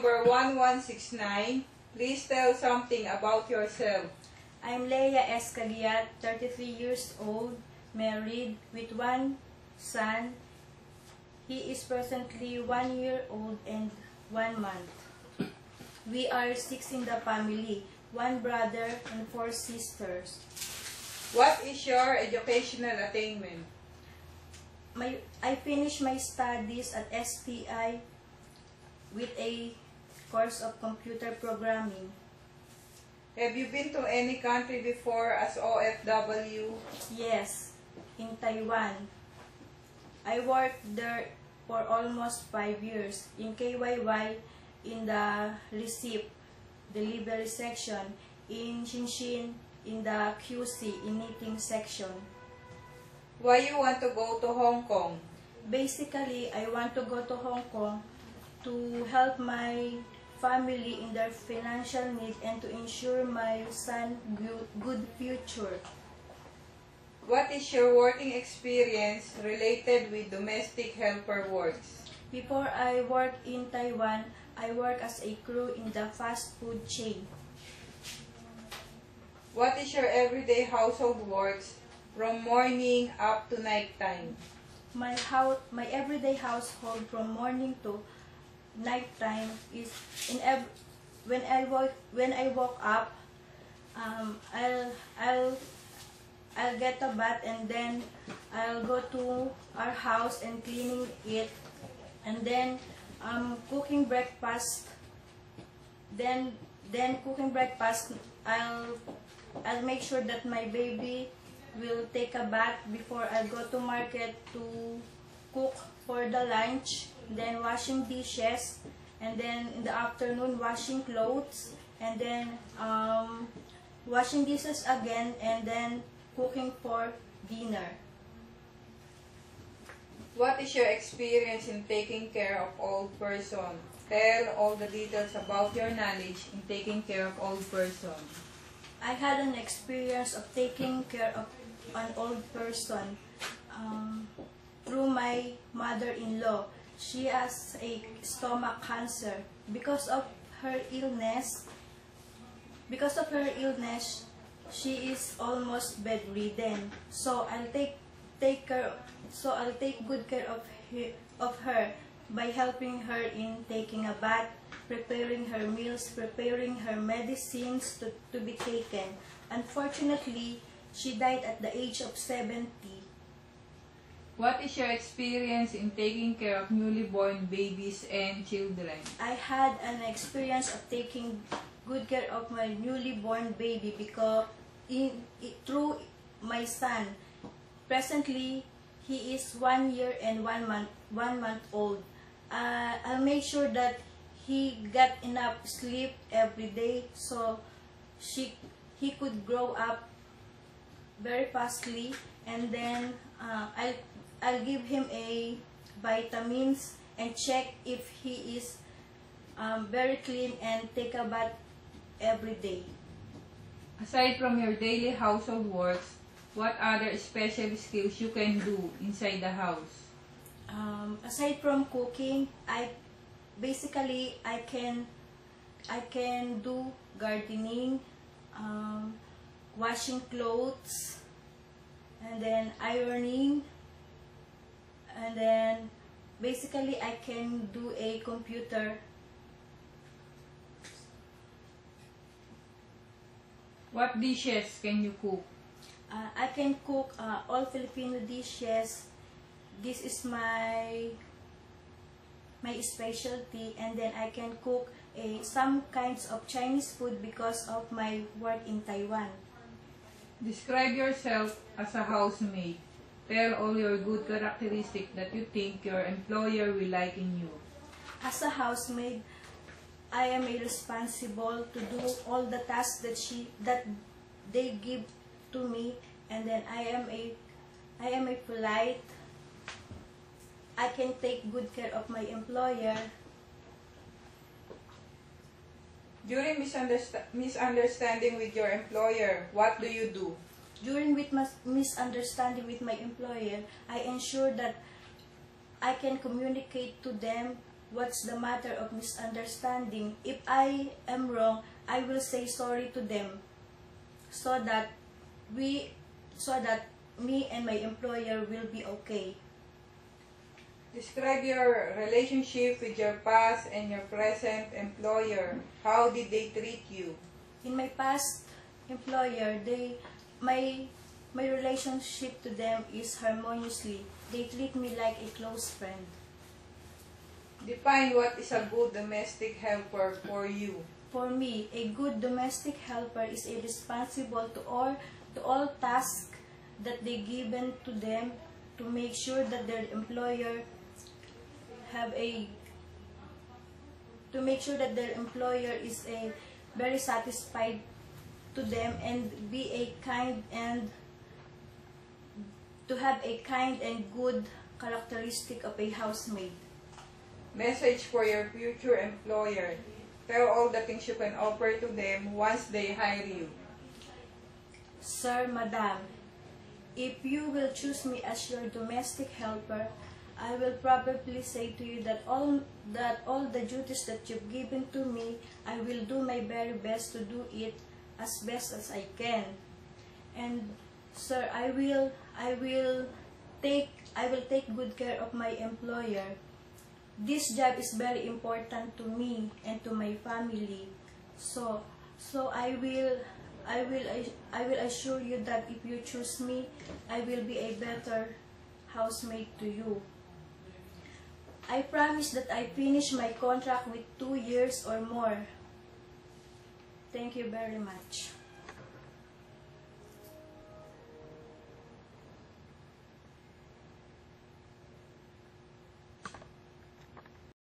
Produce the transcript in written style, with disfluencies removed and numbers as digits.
number 1169. Please tell something about yourself. I'm Leia S. Cagiat, 33 years old, married with one son. He is presently 1 year old and 1 month. We are 6 in the family, 1 brother and 4 sisters. What is your educational attainment? I finished my studies at STI with a course of computer programming. Have you been to any country before as OFW? Yes, in Taiwan. I worked there for almost 5 years in KYY in the receipt delivery section, in Shinshin in the QC in knitting section. Why you want to go to Hong Kong? Basically, I want to go to Hong Kong to help my family in their financial need and to ensure my son good future. What is your working experience related with domestic helper works? Before I worked in Taiwan, I worked as a crew in the fast food chain. What is your everyday household works from morning up to night time? My everyday household from morning to night time is when I woke up, I'll get a bath and then I'll go to our house and cleaning it, and then cooking breakfast. Then cooking breakfast, I'll make sure that my baby will take a bath before I go to market to cook for the lunch, then washing dishes, and then in the afternoon washing clothes, and then washing dishes again, and then cooking for dinner. What is your experience in taking care of old person? Tell all the details about your knowledge in taking care of old person. I had an experience of taking care of an old person through my mother-in-law. She has a stomach cancer. Because of her illness, she is almost bedridden. So I'll take good care of her by helping her in taking a bath, preparing her meals, preparing her medicines to be taken. Unfortunately, she died at the age of 70. What is your experience in taking care of newly born babies and children? I had an experience of taking good care of my newly born baby because through my son. Presently, he is 1 year and 1 month old. I'll make sure that he got enough sleep every day so he could grow up very fastly, and then I'll give him a vitamins and check if he is very clean and take a bath every day. Aside from your daily household works, what other special skills you can do inside the house? Aside from cooking, I can do gardening, washing clothes, and then ironing, and then basically I can do a computer. What dishes can you cook? I can cook all Filipino dishes. This is my specialty, and then I can cook some kinds of Chinese food because of my work in Taiwan. Describe yourself as a housemaid. Tell all your good characteristics that you think your employer will like in you. As a housemaid, I am responsible to do all the tasks that they give to me, and then I am a polite. I can take good care of my employer. During misunderstanding with your employer, what do you do? During misunderstanding with my employer, I ensure that I can communicate to them what's the matter of misunderstanding? If I am wrong, I will say sorry to them so that me and my employer will be okay. Describe your relationship with your past and your present employer. How did they treat you? In my past employer, my relationship to them is harmoniously. They treat me like a close friend. Define what is a good domestic helper for you. For me, a good domestic helper is a responsible to all tasks that they given to them to make sure that their employer is a very satisfied to them and be a kind and to have a kind and good characteristic of a housemaid. Message for your future employer. Tell all the things you can offer to them once they hire you. Sir, Madam, if you will choose me as your domestic helper, I will probably say to you that all the duties that you've given to me, I will do my very best to do it as best as I can. And sir, I will take good care of my employer. This job is very important to me and to my family. So I will assure you that if you choose me, I will be a better housemaid to you. I promise that I finish my contract with 2 years or more. Thank you very much.